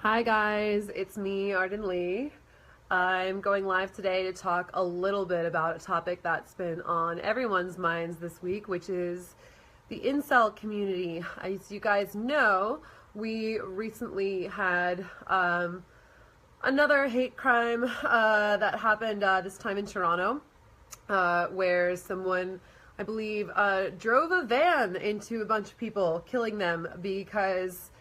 Hi guys, it's me, Arden Lee. I'm going live today to talk a little bit about a topic that's been on everyone's minds this week, which is the incel community. As you guys know, we recently had another hate crime that happened this time in Toronto, where someone, I believe, drove a van into a bunch of people, killing them because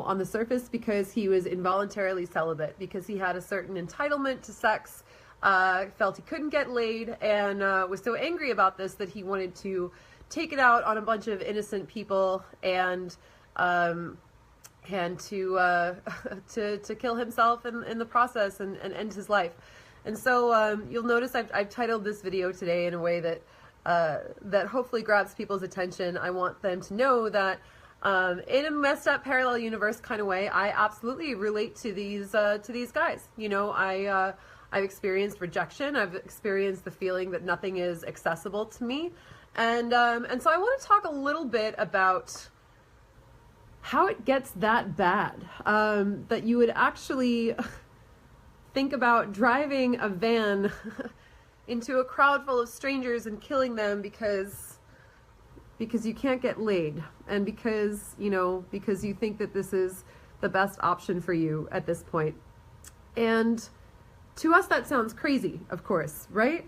on the surface, because he was involuntarily celibate, because he had a certain entitlement to sex, felt he couldn't get laid, and was so angry about this that he wanted to take it out on a bunch of innocent people and to to kill himself in the process and end his life. And so you'll notice I've titled this video today in a way that that hopefully grabs people's attention. I want them to know that in a messed up parallel universe kind of way, I absolutely relate to these guys. I've experienced rejection. I've experienced the feeling that nothing is accessible to me, and so I want to talk a little bit about how it gets that bad, that you would actually think about driving a van into a crowd full of strangers and killing them because you can't get laid, and because you think that this is the best option for you at this point. And to us that sounds crazy, of course, right?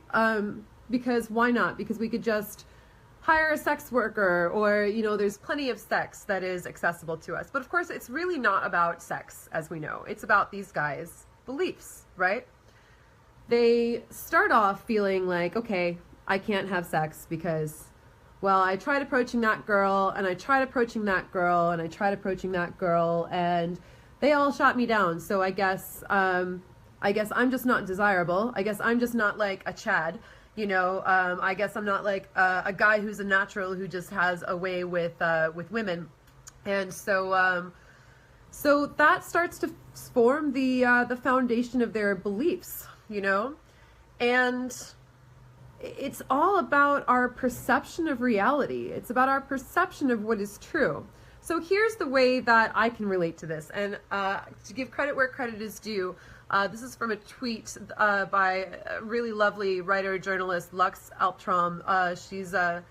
Because why not? Because we could just hire a sex worker, or there's plenty of sex that is accessible to us. But of course it's really not about sex, as we know. It's about these guys' beliefs, right? They start off feeling like, okay, I can't have sex because, well, I tried approaching that girl, and I tried approaching that girl, and I tried approaching that girl, and they all shot me down. So I guess I'm just not desirable. I guess I'm just not like a Chad, I guess I'm not like a guy who's a natural who just has a way with women. And so that starts to form the foundation of their beliefs, and it's all about our perception of reality. It's about our perception of what is true. So here's the way that I can relate to this. And to give credit where credit is due, this is from a tweet by a really lovely writer, journalist, Lux Alptraum. She's a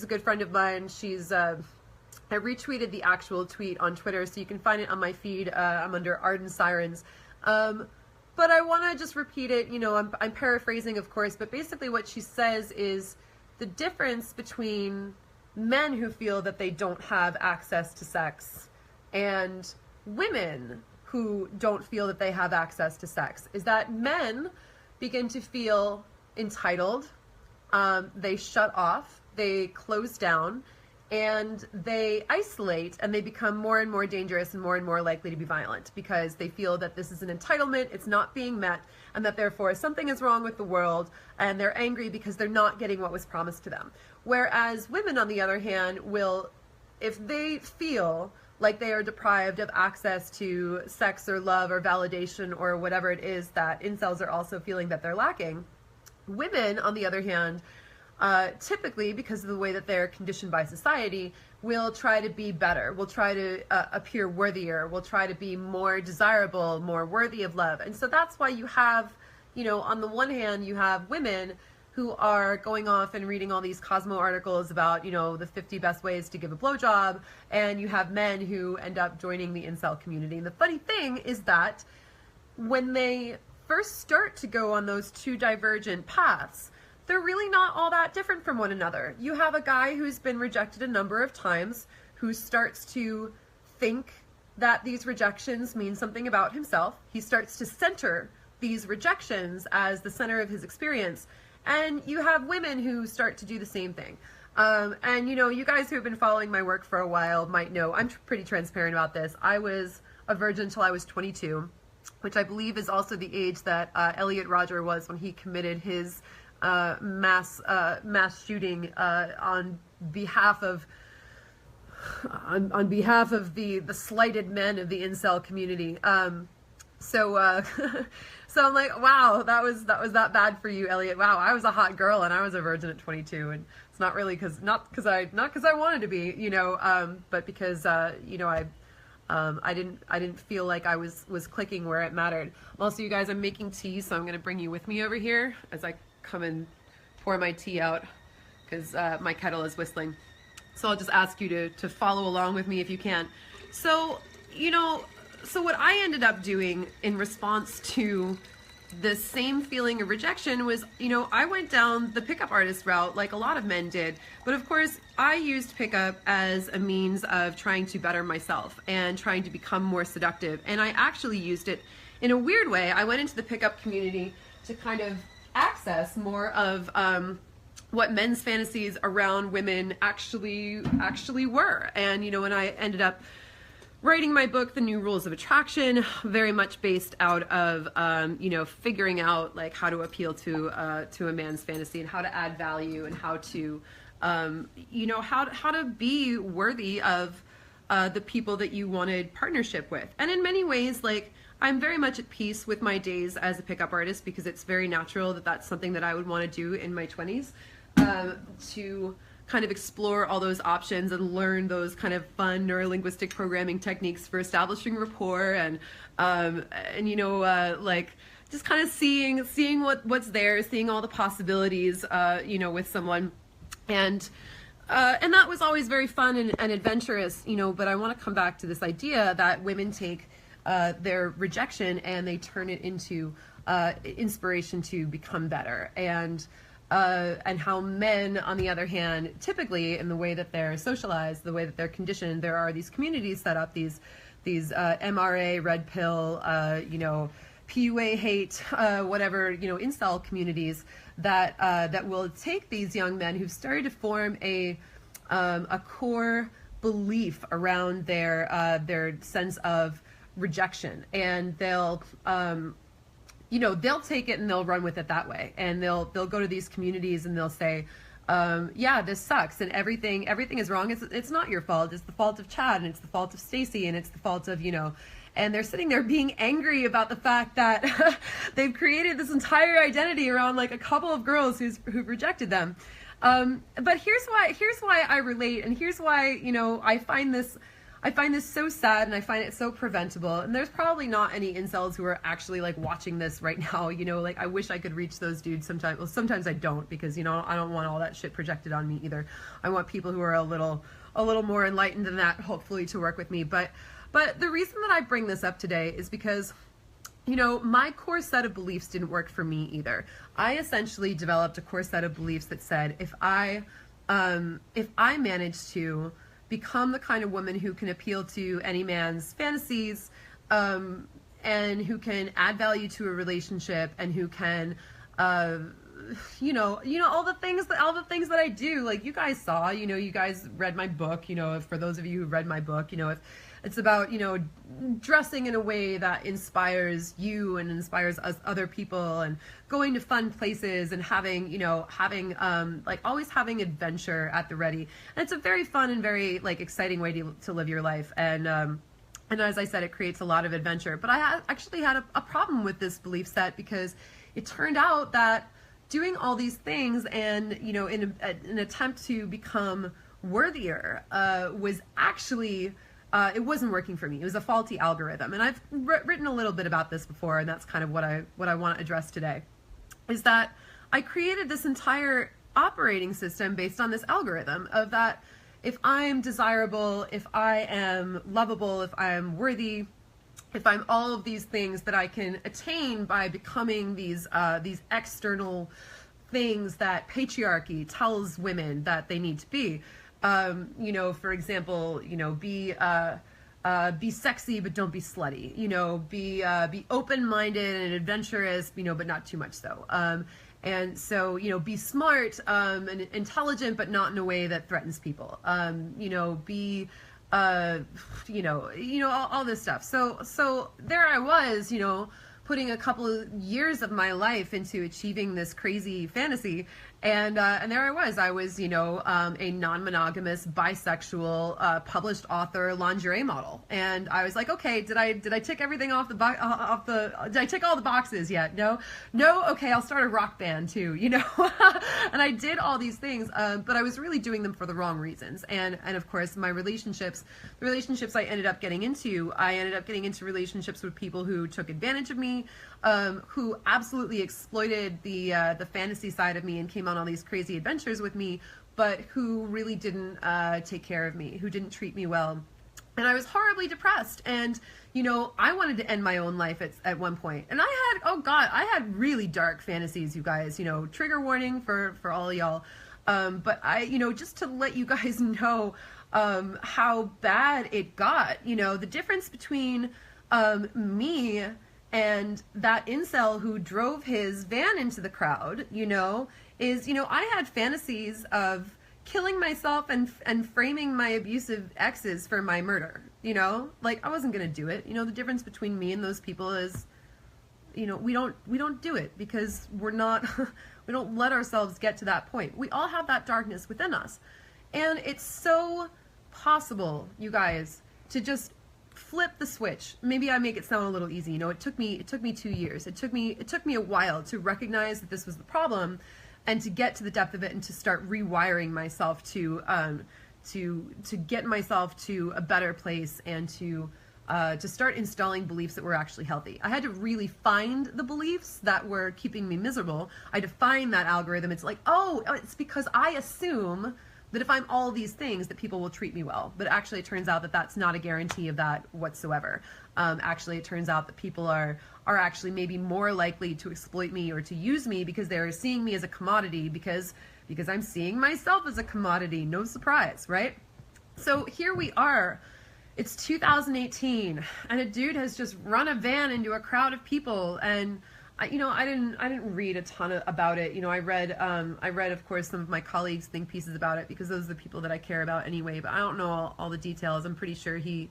good friend of mine. I retweeted the actual tweet on Twitter, so you can find it on my feed. I'm under Arden Sirens. But I want to just repeat it. I'm paraphrasing, of course, but basically what she says is the difference between men who feel that they don't have access to sex and women who don't feel that they have access to sex is that men begin to feel entitled, they shut off, they close down, and they isolate, and they become more and more dangerous and more likely to be violent because they feel that this is an entitlement, it's not being met, and that therefore something is wrong with the world, and they're angry because they're not getting what was promised to them. Whereas women, on the other hand, will, if they feel like they are deprived of access to sex or love or validation or whatever it is that incels are also feeling that they're lacking, women, on the other hand, typically, because of the way that they're conditioned by society, will try to be better, will try to appear worthier, will try to be more desirable, more worthy of love. And so that's why you have, on the one hand, you have women who are going off and reading all these Cosmo articles about, the 50 best ways to give a blowjob, and you have men who end up joining the incel community. And the funny thing is that when they first start to go on those two divergent paths, they're really not all that different from one another. You have a guy who's been rejected a number of times who starts to think that these rejections mean something about himself. He starts to center these rejections as the center of his experience. And you have women who start to do the same thing. And you guys who have been following my work for a while might know I'm pretty transparent about this. I was a virgin until I was 22, which I believe is also the age that Elliot Rodger was when he committed his mass shooting on behalf of the slighted men of the incel community. So so I'm like, wow, that was that bad for you, Elliot. Wow, I was a hot girl and I was a virgin at 22, and it's not really because I wanted to be, but because I I didn't feel like I was clicking where it mattered. Also, you guys, I'm making tea, so I'm going to bring you with me over here as I come and pour my tea out, because my kettle is whistling. So I'll just ask you to follow along with me if you can. So, so what I ended up doing in response to the same feeling of rejection was, I went down the pickup artist route like a lot of men did. But of course, I used pickup as a means of trying to better myself and trying to become more seductive. And I actually used it in a weird way. I went into the pickup community to kind of access more of what men's fantasies around women actually were. And, when I ended up writing my book, The New Rules of Attraction, very much based out of, figuring out like how to appeal to a man's fantasy and how to add value and how to, how to be worthy of the people that you wanted partnership with. And in many ways, like, I'm very much at peace with my days as a pickup artist, because it's very natural that that's something that I would want to do in my 20s, to kind of explore all those options and learn those kind of fun neurolinguistic programming techniques for establishing rapport and like just kind of seeing what's there, seeing all the possibilities, with someone, and that was always very fun and adventurous, but I want to come back to this idea that women take their rejection and they turn it into inspiration to become better, and how men, on the other hand, typically in the way that they're socialized, the way that they're conditioned, there are these communities set up, these MRA, red pill, PUA hate, whatever, incel communities that will take these young men who've started to form a core belief around their sense of rejection, and they'll take it and they'll run with it that way, and they'll go to these communities and they'll say, yeah, this sucks and everything is wrong. It's not your fault. It's the fault of Chad, and it's the fault of Stacy, and it's the fault of, and they're sitting there being angry about the fact that they've created this entire identity around like a couple of girls who've rejected them. But here's why I relate, and here's why, I find this so sad, and I find it so preventable. And there's probably not any incels who are actually like watching this right now. Like, I wish I could reach those dudes sometimes. Well, sometimes I don't, because I don't want all that shit projected on me either. I want people who are a little more enlightened than that, hopefully, to work with me. But the reason that I bring this up today is because, my core set of beliefs didn't work for me either. I essentially developed a core set of beliefs that said, if I managed to become the kind of woman who can appeal to any man's fantasies, and who can add value to a relationship, and who can, all the things that I do, like you guys saw, you guys read my book, for those of you who read my book, if it's about, dressing in a way that inspires you and inspires other people, and going to fun places, and having like always having adventure at the ready. And it's a very fun and very like exciting way to live your life. And as I said, it creates a lot of adventure. But I actually had a problem with this belief set, because it turned out that doing all these things and, in an attempt to become worthier, was actually, it wasn't working for me. It was a faulty algorithm. And I've written a little bit about this before, and that's kind of what I want to address today, is that I created this entire operating system based on this algorithm of that if I'm desirable, if I am lovable, if I am worthy, if I'm all of these things that I can attain by becoming these external things that patriarchy tells women that they need to be. For example, be sexy, but don't be slutty, be open-minded and adventurous, but not too much so. And so, be smart, and intelligent, but not in a way that threatens people. Be, all this stuff. So there I was, putting a couple of years of my life into achieving this crazy fantasy, And there I was, you know, a non-monogamous, bisexual, published author, lingerie model. And I was like, okay, did I tick everything off did I tick all the boxes yet? No, okay, I'll start a rock band too, you know. And I did all these things, but I was really doing them for the wrong reasons. And of course, my relationships, the relationships I ended up getting into relationships with people who took advantage of me, who absolutely exploited the fantasy side of me and came on all these crazy adventures with me, but who really didn't take care of me, who didn't treat me well. And I was horribly depressed. And, you know, I wanted to end my own life at one point. And I had really dark fantasies, you guys, you know, trigger warning for all of y'all. But you know, just to let you guys know how bad it got, you know, the difference between me and that incel who drove his van into the crowd, you know, is, you know, I had fantasies of killing myself and framing my abusive exes for my murder, you know, like I wasn't gonna do it. You know, the difference between me and those people is, you know, we don't do it because we're not, we don't let ourselves get to that point. We all have that darkness within us. And it's so possible, you guys, to just flip the switch. Maybe I make it sound a little easy. You know, it took me 2 years. It took me a while to recognize that this was the problem and to get to the depth of it and to start rewiring myself to get myself to a better place and to start installing beliefs that were actually healthy. I had to really find the beliefs that were keeping me miserable. I defined that algorithm. It's like, oh, it's because I assume that if I'm all these things that people will treat me well. But actually it turns out that that's not a guarantee of that whatsoever. Actually it turns out that people are actually maybe more likely to exploit me or to use me because they're seeing me as a commodity because I'm seeing myself as a commodity. No surprise, right? So here we are. It's 2018 and a dude has just run a van into a crowd of people, and I didn't read a ton about it. You know, I read of course some of my colleagues' think pieces about it because those are the people that I care about anyway, but I don't know all the details. I'm pretty sure he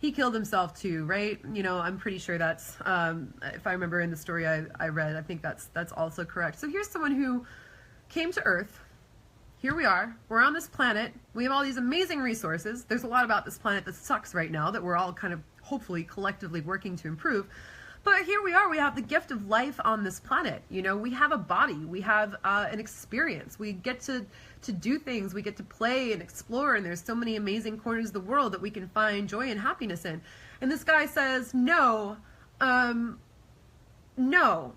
killed himself too, right? You know, I'm pretty sure that's if I remember in the story I read, I think that's also correct. So here's someone who came to Earth. Here we are. We're on this planet. We have all these amazing resources. There's a lot about this planet that sucks right now that we're all kind of hopefully collectively working to improve. But here we are. We have the gift of life on this planet. You know, we have a body. We have an experience. We get to do things. We get to play and explore. And there's so many amazing corners of the world that we can find joy and happiness in. And this guy says, no, no.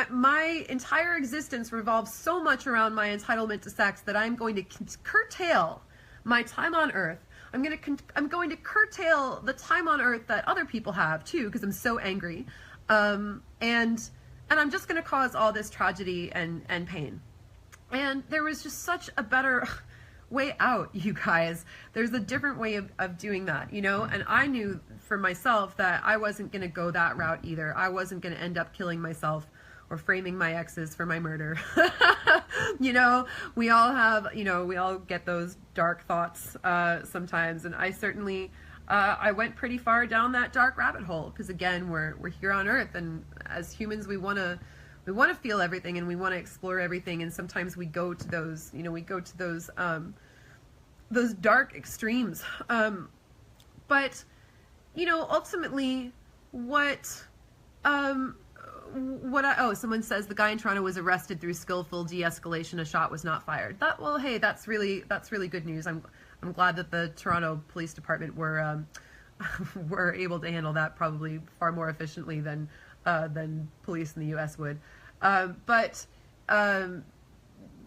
My entire existence revolves so much around my entitlement to sex that I'm going to curtail my time on Earth. I'm going to curtail the time on Earth that other people have too, because I'm so angry, and I'm just going to cause all this tragedy and pain. And there was just such a better way out, you guys. There's a different way of doing that, you know. And I knew for myself that I wasn't going to go that route either. I wasn't going to end up killing myself or framing my exes for my murder. You know, we all have, you know, we all get those dark thoughts sometimes, and I certainly I went pretty far down that dark rabbit hole because again, we're here on Earth, and as humans we want to feel everything and we want to explore everything, and sometimes we go to those, you know, those dark extremes. But you know, ultimately someone says the guy in Toronto was arrested through skillful de-escalation. A shot was not fired. Well, hey, that's really good news. I'm glad that the Toronto Police Department were able to handle that probably far more efficiently than police in the U.S. would. But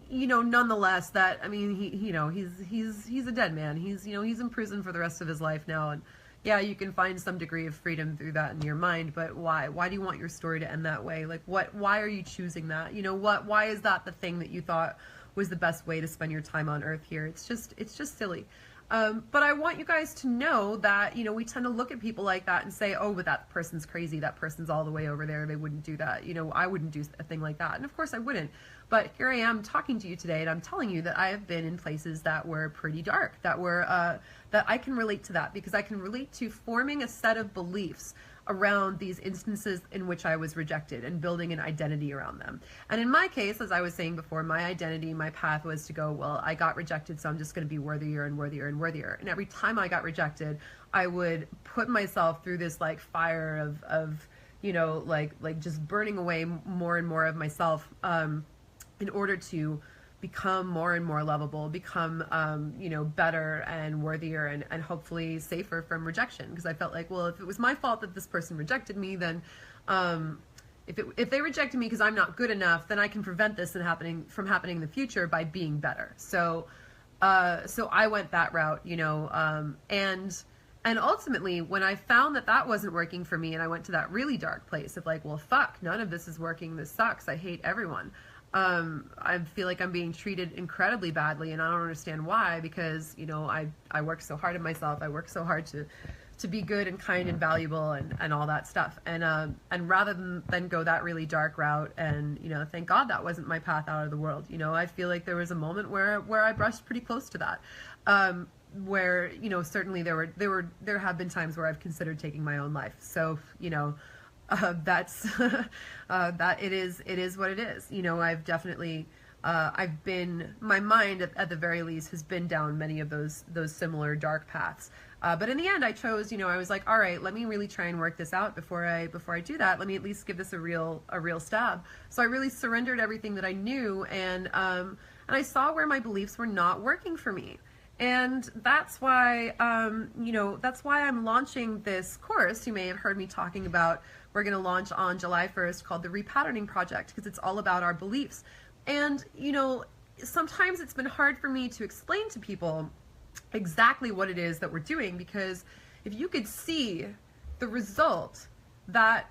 you know, nonetheless, that, I mean, he's a dead man. He's in prison for the rest of his life now, and yeah, you can find some degree of freedom through that in your mind, but why? Why do you want your story to end that way? Like, why are you choosing that? You know, why is that the thing that you thought was the best way to spend your time on Earth here? It's just silly. But I want you guys to know that, you know, we tend to look at people like that and say, oh, but that person's crazy. That person's all the way over there. They wouldn't do that. You know, I wouldn't do a thing like that. And of course I wouldn't. But here I am talking to you today, and I'm telling you that I have been in places that were pretty dark, that were that I can relate to that, because I can relate to forming a set of beliefs around these instances in which I was rejected and building an identity around them. And in my case, as I was saying before, my identity, my path was to go, well, I got rejected, so I'm just going to be worthier and worthier and worthier. And every time I got rejected, I would put myself through this like fire of you know, like just burning away more and more of myself in order to become more and more lovable, become, you know, better and worthier and hopefully safer from rejection. Because I felt like, well, if it was my fault that this person rejected me, then if they rejected me because I'm not good enough, then I can prevent this from happening in the future by being better. So I went that route, you know, and ultimately, when I found that that wasn't working for me, and I went to that really dark place of like, well, fuck, none of this is working. This sucks. I hate everyone. I feel like I'm being treated incredibly badly, and I don't understand why, because, you know, I work so hard at myself. I work so hard to be good and kind and valuable and all that stuff. And rather than go that really dark route, and, you know, thank God that wasn't my path out of the world. You know, I feel like there was a moment where I brushed pretty close to that. Where, you know, certainly there have been times where I've considered taking my own life. So, you know, that's that it is what it is. You know, I've definitely my mind at the very least has been down many of those similar dark paths. But in the end, I chose, you know, I was like, all right, let me really try and work this out before I do that. Let me at least give this a real stab. So I really surrendered everything that I knew, and I saw where my beliefs were not working for me. And that's why, you know, that's why I'm launching this course. You may have heard me talking about, we're going to launch on July 1st, called the Repatterning Project, because it's all about our beliefs. And, you know, sometimes it's been hard for me to explain to people exactly what it is that we're doing, because if you could see the result, that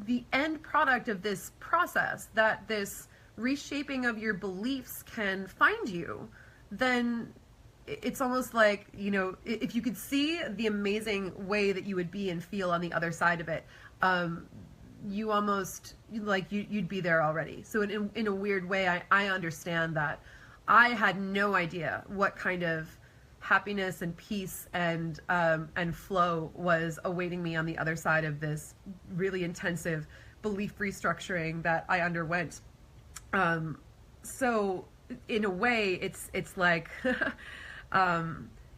the end product of this process, that this reshaping of your beliefs can find you, then it's almost like, you know, if you could see the amazing way that you would be and feel on the other side of it, you almost, like, you'd be there already. So in a weird way, I understand that I had no idea what kind of happiness and peace and flow was awaiting me on the other side of this really intensive belief restructuring that I underwent. So in a way, it's like,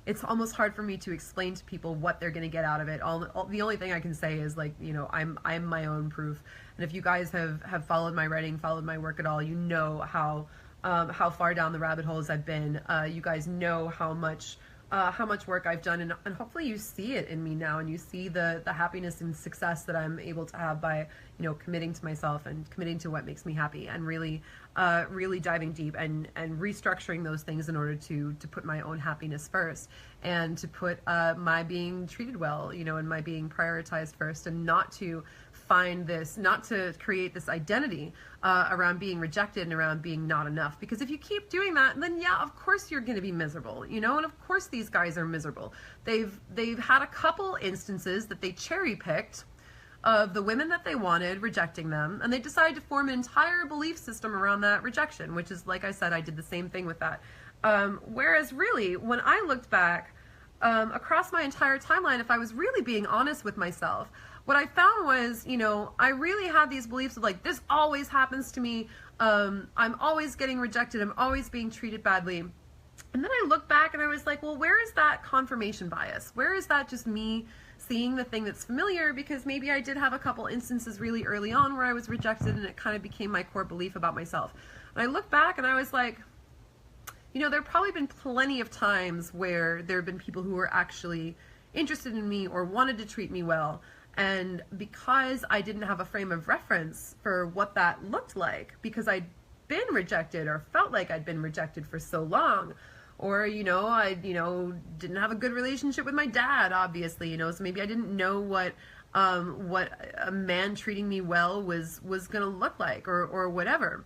it's almost hard for me to explain to people what they're going to get out of it. The only thing I can say is, like, you know, I'm my own proof. And if you guys have followed my writing, followed my work at all, you know how far down the rabbit holes I've been. You guys know how much work I've done, and hopefully you see it in me now, and you see the happiness and success that I'm able to have by, you know, committing to myself and committing to what makes me happy, and really diving deep and restructuring those things in order to put my own happiness first, and to put my being treated well, you know, and my being prioritized first, and not to create this identity around being rejected and around being not enough. Because if you keep doing that, then yeah, of course you're going to be miserable, you know, and of course these guys are miserable. They've had a couple instances that they cherry picked of the women that they wanted rejecting them, and they decided to form an entire belief system around that rejection, which is, like I said, I did the same thing with that. Whereas really, when I looked back across my entire timeline, if I was really being honest with myself, what I found was, you know, I really had these beliefs of like, this always happens to me. I'm always getting rejected. I'm always being treated badly. And then I looked back and I was like, well, where is that confirmation bias? Where is that just me seeing the thing that's familiar? Because maybe I did have a couple instances really early on where I was rejected, and it kind of became my core belief about myself. And I looked back and I was like, you know, there have probably been plenty of times where there have been people who were actually interested in me or wanted to treat me well. And because I didn't have a frame of reference for what that looked like, because I'd been rejected or felt like I'd been rejected for so long, or, you know, I, didn't have a good relationship with my dad, obviously, you know, so maybe I didn't know what a man treating me well was going to look like, or whatever.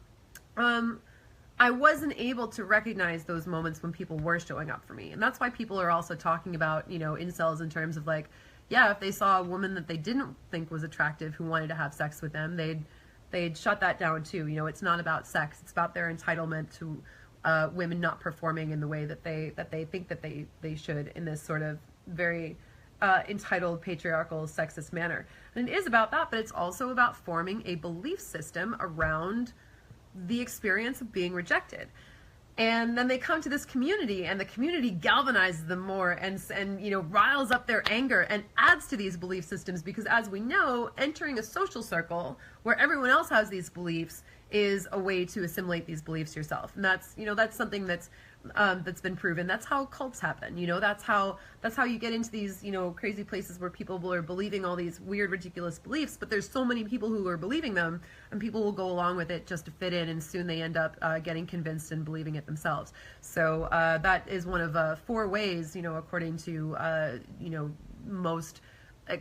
I wasn't able to recognize those moments when people were showing up for me. And that's why people are also talking about, you know, incels in terms of like, yeah, if they saw a woman that they didn't think was attractive who wanted to have sex with them, they'd they'd shut that down too. You know, it's not about sex. It's about their entitlement to women not performing in the way that they think that they should, in this sort of very entitled, patriarchal, sexist manner. And it is about that, but it's also about forming a belief system around the experience of being rejected. And then they come to this community, and the community galvanizes them more and you know, riles up their anger and adds to these belief systems, because as we know, entering a social circle where everyone else has these beliefs is a way to assimilate these beliefs yourself. And that's, you know, that's something that's been proven. That's how cults happen. You know, that's how you get into these, you know, crazy places where people are believing all these weird, ridiculous beliefs, but there's so many people who are believing them, and people will go along with it just to fit in, and soon they end up getting convinced and believing it themselves. So that is one of 4 ways, you know, according to, you know, most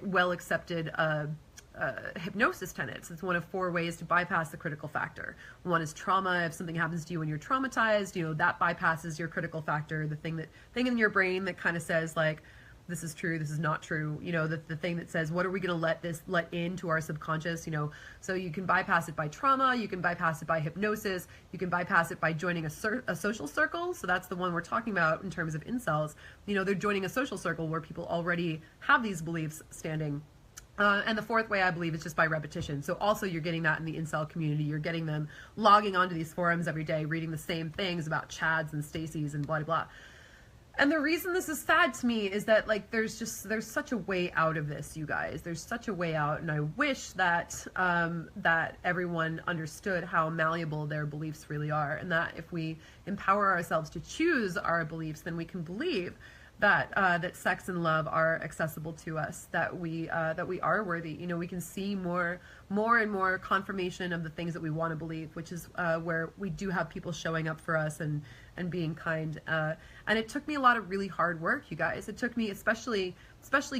well-accepted hypnosis tenets. It's one of 4 ways to bypass the critical factor. One is trauma. If something happens to you when you're traumatized, you know, that bypasses your critical factor, the thing in your brain that kind of says, like, this is true, this is not true, you know, the thing that says, what are we going to let into our subconscious, you know. So you can bypass it by trauma, you can bypass it by hypnosis, you can bypass it by joining a social circle. So that's the one we're talking about in terms of incels. You know, they're joining a social circle where people already have these beliefs standing. And the 4th way, I believe, is just by repetition. So also you're getting that in the incel community. You're getting them logging onto these forums every day, reading the same things about Chads and Stacys and blah, blah. And the reason this is sad to me is that, like, there's such a way out of this, you guys. There's such a way out, and I wish that that everyone understood how malleable their beliefs really are, and that if we empower ourselves to choose our beliefs, then we can believe that that sex and love are accessible to us, that we are worthy. You know, we can see more and more confirmation of the things that we want to believe, which is where we do have people showing up for us and being kind. And it took me a lot of really hard work, you guys. It took me, especially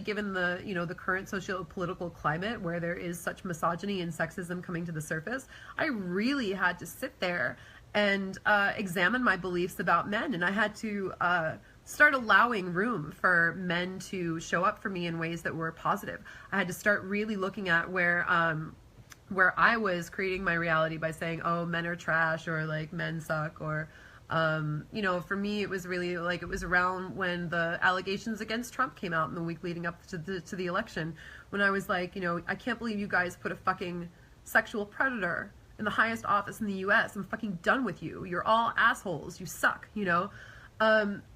given the, you know, the current socio-political climate where there is such misogyny and sexism coming to the surface. I really had to sit there and examine my beliefs about men, and I had to start allowing room for men to show up for me in ways that were positive. I had to start really looking at where I was creating my reality by saying, oh, men are trash, or like men suck, or you know, for me it was really like, it was around when the allegations against Trump came out in the week leading up to the election, when I was like, you know, I can't believe you guys put a fucking sexual predator in the highest office in the US. I'm fucking done with you. You're all assholes. You suck, you know?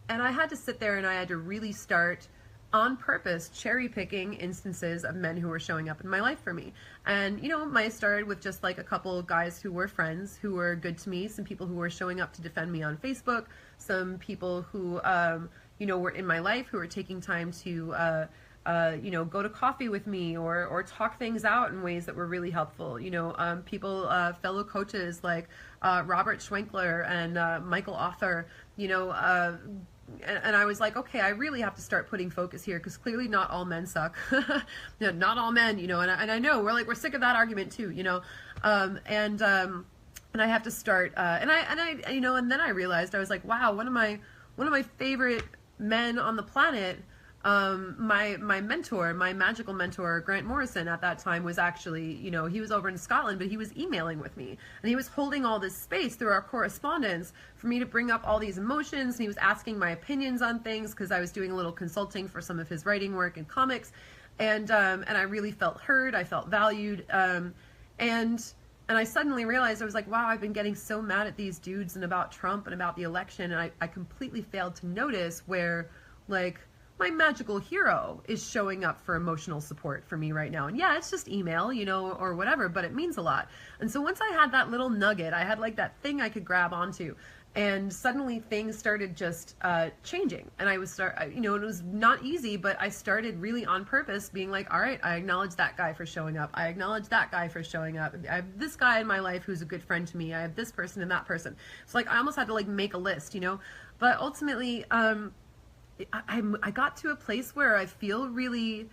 And I had to sit there and I had to really start on purpose cherry picking instances of men who were showing up in my life for me. And, you know, I started with just like a couple of guys who were friends, who were good to me, some people who were showing up to defend me on Facebook, some people who, you know, were in my life, who were taking time to, you know, go to coffee with me or talk things out in ways that were really helpful. You know, people, fellow coaches like Robert Schwenkler and Michael Author, you know, and I was like, okay, I really have to start putting focus here, because clearly not all men suck. You know, not all men, you know, and I know we're sick of that argument too, you know, and I have to start, and I, you know, and then I realized, I was like, wow, one of my favorite men on the planet, my mentor, my magical mentor, Grant Morrison, at that time was actually, you know, he was over in Scotland, but he was emailing with me, and he was holding all this space through our correspondence for me to bring up all these emotions, and he was asking my opinions on things, because I was doing a little consulting for some of his writing work and comics, and I really felt heard, I felt valued, and I suddenly realized, I was like, wow, I've been getting so mad at these dudes and about Trump and about the election, and I completely failed to notice where, like, my magical hero is showing up for emotional support for me right now. And yeah, it's just email, you know, or whatever, but it means a lot. And so once I had that little nugget, I had like that thing I could grab onto, and suddenly things started just changing. And I was you know, it was not easy, but I started really on purpose being like, all right, I acknowledge that guy for showing up. I acknowledge that guy for showing up. I have this guy in my life who's a good friend to me. I have this person and that person. So like, I almost had to like make a list, you know, but ultimately, I got to a place where I feel really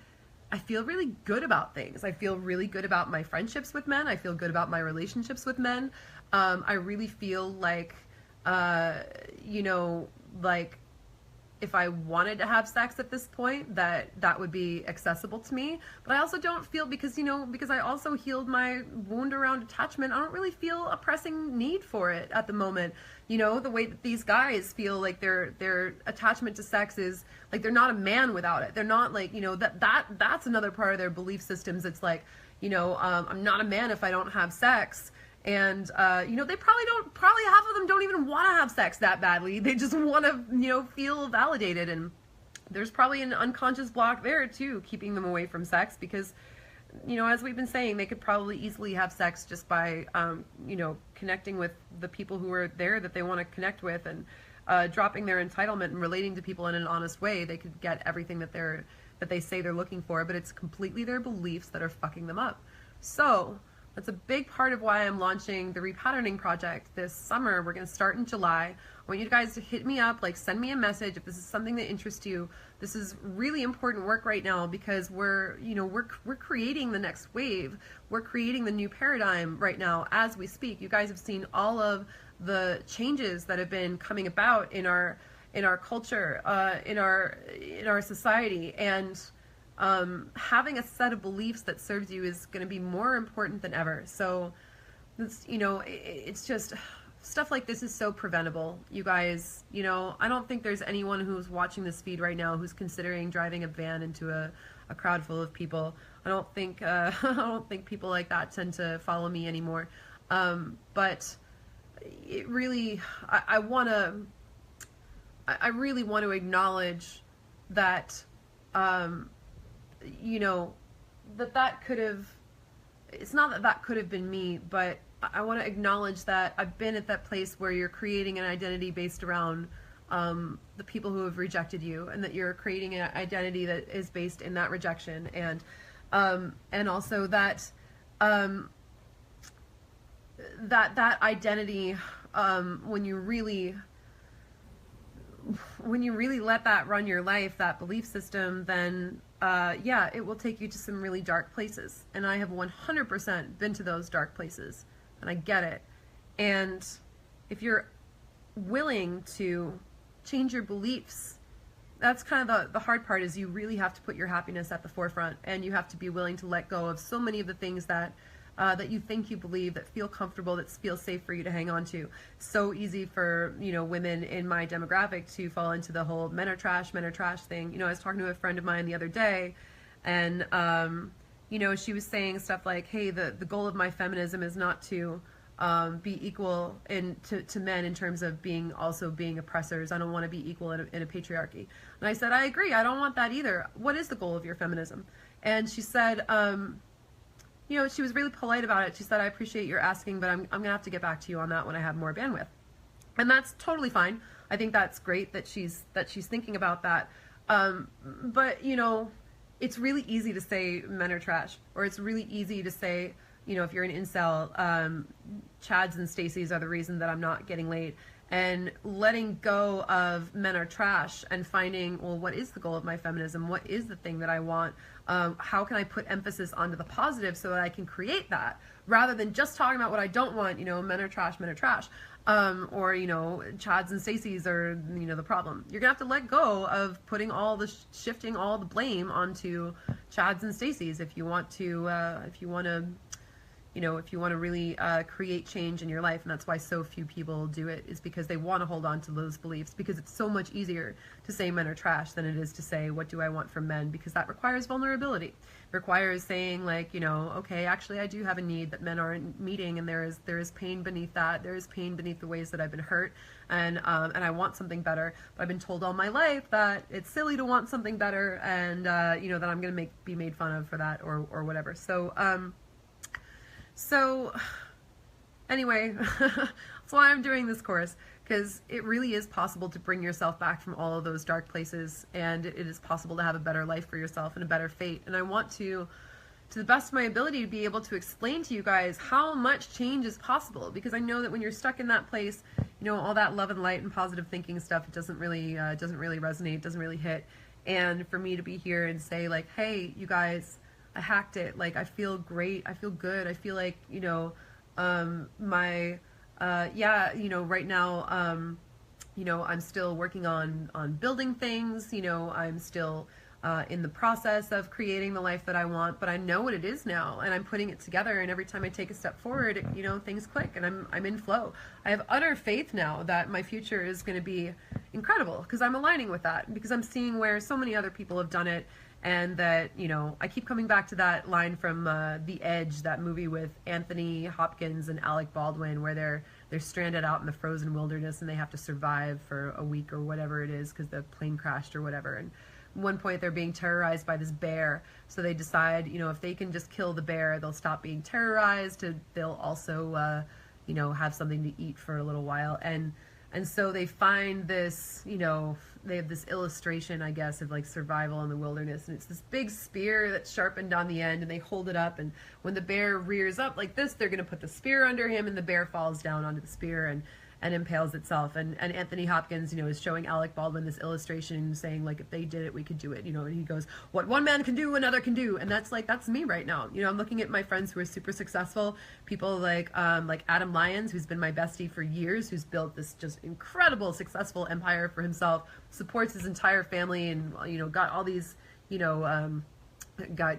good about things. I feel really good about my friendships with men. I feel good about my relationships with men. I really feel like, you know, like if I wanted to have sex at this point, that would be accessible to me. But I also don't feel, because, you know, because I also healed my wound around attachment, I don't really feel a pressing need for it at the moment. You know, the way that these guys feel like their attachment to sex is like they're not a man without it. They're not like, you know, that's another part of their belief systems. It's like, you know, I'm not a man if I don't have sex. And, you know, probably half of them don't even want to have sex that badly. They just want to, you know, feel validated. And there's probably an unconscious block there too, keeping them away from sex, because, you know, as we've been saying, they could probably easily have sex just by, you know, connecting with the people who are there that they want to connect with, and dropping their entitlement and relating to people in an honest way. They could get everything that they say they're looking for, but it's completely their beliefs that are fucking them up. So that's a big part of why I'm launching the Repatterning Project this summer. We're going to start in July. I want you guys to hit me up, like send me a message if this is something that interests you. This is really important work right now, because we're creating the next wave. We're creating the new paradigm right now as we speak. You guys have seen all of the changes that have been coming about in our culture, in our society, and having a set of beliefs that serves you is going to be more important than ever. So, you know, it's just stuff like this is so preventable, you guys. You know, I don't think there's anyone who's watching this feed right now who's considering driving a van into a crowd full of people. I don't think I don't think people like that tend to follow me anymore. But it really, I really want to acknowledge that. You know, that could have, it's not that could have been me, but I want to acknowledge that I've been at that place where you're creating an identity based around the people who have rejected you, and that you're creating an identity that is based in that rejection, and also that that identity, when you really let that run your life, that belief system, then yeah, it will take you to some really dark places. And I have 100% been to those dark places, and I get it. And if you're willing to change your beliefs, that's kind of the hard part, is you really have to put your happiness at the forefront, and you have to be willing to let go of so many of the things that that you think you believe, that feel comfortable, that feel safe for you to hang on to. It's so easy for, you know, women in my demographic to fall into the whole men are trash thing. You know, I was talking to a friend of mine the other day, and you know, she was saying stuff like, hey, the goal of my feminism is not to be equal to men in terms of being oppressors. I don't want to be equal in a patriarchy. And I said, I agree, I don't want that either. What is the goal of your feminism? And she said, you know, she was really polite about it. She said, I appreciate your asking, but I'm going to have to get back to you on that when I have more bandwidth. And that's totally fine. I think that's great that she's thinking about that. But, you know, it's really easy to say men are trash, or it's really easy to say, you know, if you're an incel, Chads and Stacys are the reason that I'm not getting laid. And letting go of men are trash and finding, well, what is the goal of my feminism? What is the thing that I want? How can I put emphasis onto the positive so that I can create that, rather than just talking about what I don't want, you know, men are trash, or, you know, Chads and Stacys are, you know, the problem. You're gonna have to let go of putting all the shifting all the blame onto Chads and Stacys if you want to you know, if you want to really create change in your life. And that's why so few people do it, is because they want to hold on to those beliefs, because it's so much easier to say men are trash than it is to say, what do I want from men? Because that requires vulnerability. It requires saying, like, you know, okay, actually I do have a need that men aren't meeting, and there is pain beneath that. There is pain beneath the ways that I've been hurt, and I want something better. But I've been told all my life that it's silly to want something better, and you know, that I'm gonna be made fun of for that, or whatever. So anyway, that's why I'm doing this course, because it really is possible to bring yourself back from all of those dark places, and it is possible to have a better life for yourself and a better fate. And I want to the best of my ability, to be able to explain to you guys how much change is possible, because I know that when you're stuck in that place, you know, all that love and light and positive thinking stuff, it doesn't really resonate, doesn't really hit. And for me to be here and say, like, hey, you guys, I hacked it. Like, I feel great. I feel good. I feel like, you know, yeah, you know, right now, you know, I'm still working on building things, you know, I'm still in the process of creating the life that I want, but I know what it is now, and I'm putting it together, and every time I take a step forward, you know, things click, and I'm in flow. I have utter faith now that my future is going to be incredible, because I'm aligning with that, because I'm seeing where so many other people have done it, and that, you know, I keep coming back to that line from The Edge, that movie with Anthony Hopkins and Alec Baldwin, where they're stranded out in the frozen wilderness, and they have to survive for a week or whatever it is, because the plane crashed or whatever, and at one point they're being terrorized by this bear, so they decide, you know, if they can just kill the bear, they'll stop being terrorized, they'll also you know, have something to eat for a little while. And so they find this, you know, they have this illustration, I guess, of like survival in the wilderness, and it's this big spear that's sharpened on the end, and they hold it up, and when the bear rears up like this, they're going to put the spear under him, and the bear falls down onto the spear and impales itself. And Anthony Hopkins, you know, is showing Alec Baldwin this illustration, saying like, if they did it, we could do it, you know. And he goes, what one man can do, another can do. And that's like, that's me right now. You know, I'm looking at my friends who are super successful, people like Adam Lyons, who's been my bestie for years, who's built this just incredible successful empire for himself, supports his entire family, and, you know, got all these, you know, got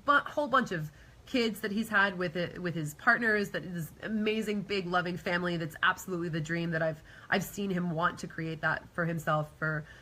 a whole bunch of kids that he's had with his partners, that is amazing big loving family that's absolutely the dream that I've seen him want to create that for himself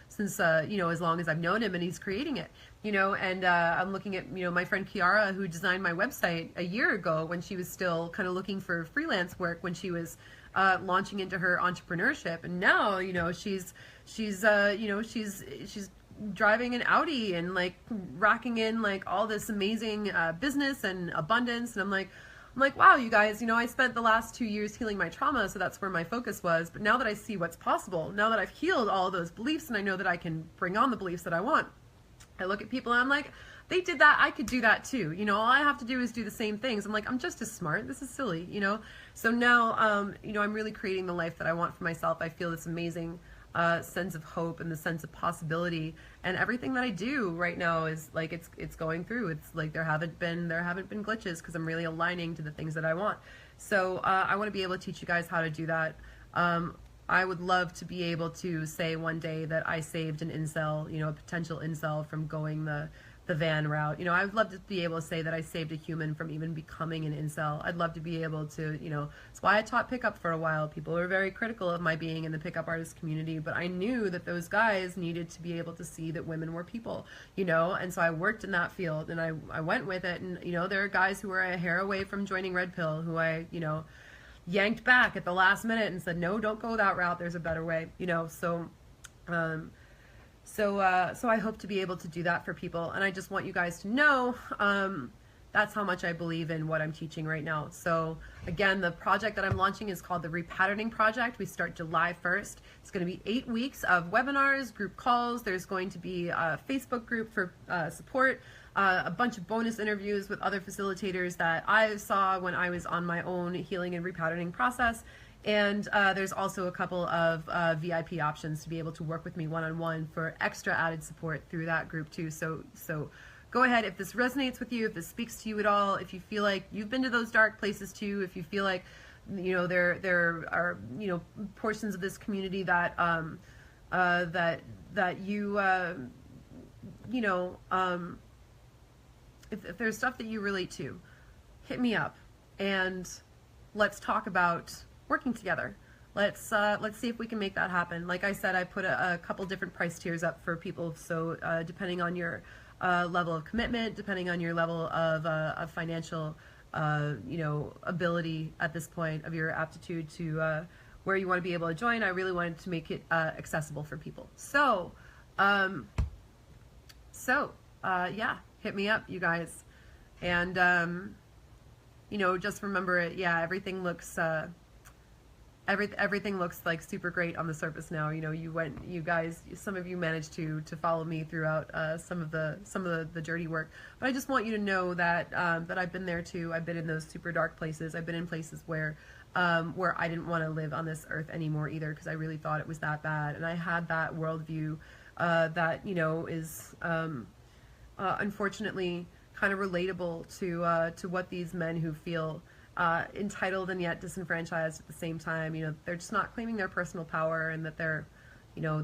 since you know, as long as I've known him, and he's creating it, you know. And I'm looking at, you know, my friend Kiara, who designed my website a year ago when she was still kind of looking for freelance work, when she was launching into her entrepreneurship, and now, you know, she's you know, she's driving an Audi and like racking in like all this amazing business and abundance. And I'm like, wow, you guys, you know, I spent the last 2 years healing my trauma, so that's where my focus was. But now that I see what's possible, now that I've healed all those beliefs, and I know that I can bring on the beliefs that I want, I look at people and I'm like, they did that, I could do that too. You know, all I have to do is do the same things. I'm like, I'm just as smart. This is silly, you know? So now, you know, I'm really creating the life that I want for myself. I feel this amazing sense of hope and the sense of possibility, and everything that I do right now is like, it's going through. It's like there haven't been glitches, because I'm really aligning to the things that I want. So I want to be able to teach you guys how to do that. I would love to be able to say one day that I saved an incel, you know, a potential incel, from going the van route. You know, I would love to be able to say that I saved a human from even becoming an incel. I'd love to be able to, you know, that's why I taught pickup for a while. People were very critical of my being in the pickup artist community, but I knew that those guys needed to be able to see that women were people, you know, and so I worked in that field, and I went with it. And, you know, there are guys who were a hair away from joining Red Pill, who I, you know, yanked back at the last minute and said, no, don't go that route, there's a better way, you know. So so I hope to be able to do that for people, and I just want you guys to know that's how much I believe in what I'm teaching right now. So again, the project that I'm launching is called the Repatterning Project. We start July 1st. It's going to be 8 weeks of webinars, group calls. There's going to be a Facebook group for support, a bunch of bonus interviews with other facilitators that I saw when I was on my own healing and repatterning process. And there's also a couple of VIP options to be able to work with me one-on-one for extra added support through that group too. So go ahead, if this resonates with you, if this speaks to you at all, if you feel like you've been to those dark places too, if you feel like, you know, there are, you know, portions of this community that that you you know, if there's stuff that you relate to, hit me up and let's talk about working together. Let's see if we can make that happen. Like I said, I put a couple different price tiers up for people. So depending on your level of commitment, depending on your level of financial, you know, ability at this point, of your aptitude to where you want to be able to join, I really wanted to make it accessible for people. So, yeah, hit me up, you guys, and you know, just remember it. Yeah, everything looks. Everything looks like super great on the surface now. You know, you guys, some of you managed to follow me throughout some of the dirty work. But I just want you to know that that I've been there too. I've been in those super dark places. I've been in places where I didn't want to live on this earth anymore either, because I really thought it was that bad. And I had that worldview that, you know, is unfortunately kind of relatable to what these men who feel entitled and yet disenfranchised at the same time. You know, they're just not claiming their personal power, and that they're, you know,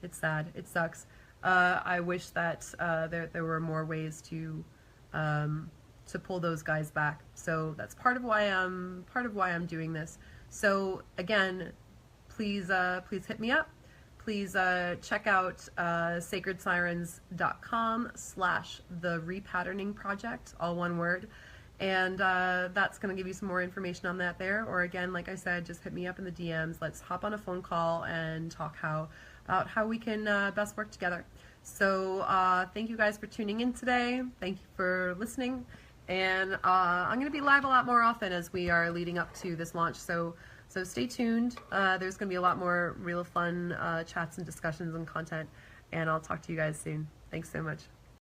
it's sad. It sucks. I wish that there were more ways to pull those guys back. So that's part of why I'm doing this. So again, please hit me up. Please check out sacredsirens.com/the Repatterning Project, all one word. And that's going to give you some more information on that there. Or again, like I said, just hit me up in the DMs. Let's hop on a phone call and talk about how we can best work together. So thank you guys for tuning in today. Thank you for listening. And I'm going to be live a lot more often as we are leading up to this launch. So stay tuned. There's going to be a lot more real fun chats and discussions and content. And I'll talk to you guys soon. Thanks so much.